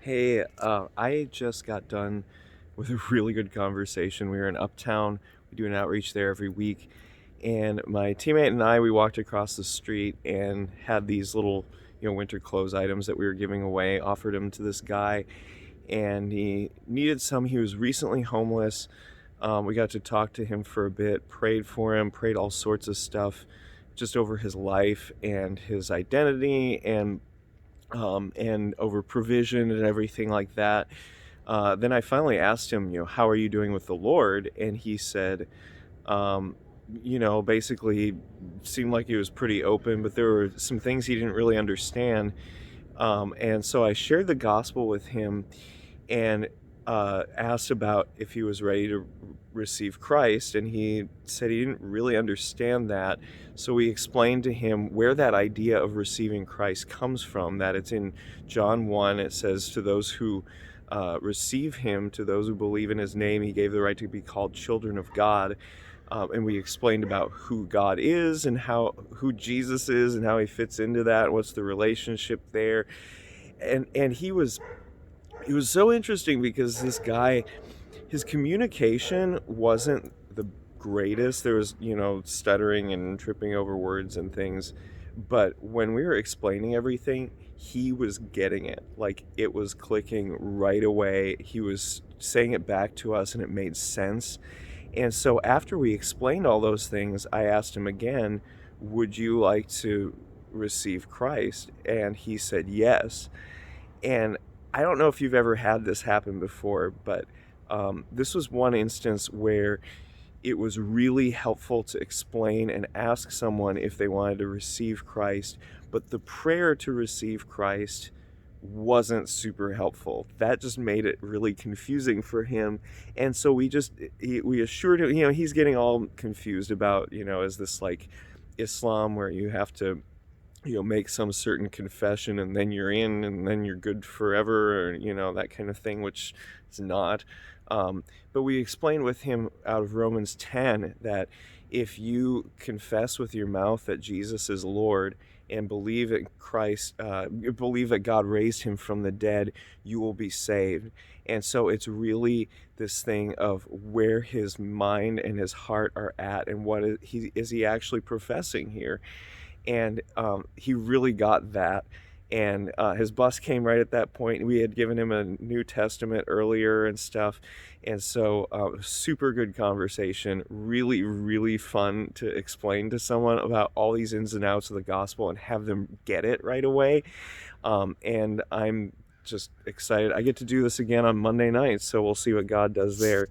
Hey, I just got done with a really good conversation. We were in Uptown. We do an outreach there every week. And my teammate and I, we walked across the street and had these little, winter clothes items that we were giving away, offered them to this guy, and he needed some. He was recently homeless. We got to talk to him for a bit, prayed for him, prayed all sorts of stuff just over his life and his identity and over provision and everything like that. Then I finally asked him, how are you doing with the Lord? And he said, um, basically seemed like he was pretty open, but there were some things he didn't really understand. And so I shared the gospel with him and asked about if he was ready to receive Christ, and he said he didn't really understand that. So we explained to him where that idea of receiving Christ comes from, that it's in John 1. It says, to those who receive him, to those who believe in his name, he gave the right to be called children of God. And we explained about who God is and who Jesus is and how he fits into that, what's the relationship there. And it was so interesting because this guy, his communication wasn't the greatest. There was, stuttering and tripping over words and things. But when we were explaining everything, he was getting it. Like, it was clicking right away. He was saying it back to us and it made sense. And so after we explained all those things, I asked him again, would you like to receive Christ? And he said yes. And I don't know if you've ever had this happen before, but this was one instance where it was really helpful to explain and ask someone if they wanted to receive Christ, but the prayer to receive Christ wasn't super helpful. That just made it really confusing for him. And so we assured him, he's getting all confused about, is this like Islam where you have to make some certain confession and then you're in and then you're good forever, or that kind of thing, which it's not. But we explained with him out of Romans 10 that if you confess with your mouth that Jesus is Lord and believe that believe that God raised him from the dead, you will be saved. And so it's really this thing of where his mind and his heart are at, and what is he actually professing here. And he really got that. And his bus came right at that point. We had given him a New Testament earlier and stuff. And so super good conversation, really, really fun to explain to someone about all these ins and outs of the gospel and have them get it right away. And I'm just excited. I get to do this again on Monday night, so we'll see what God does there.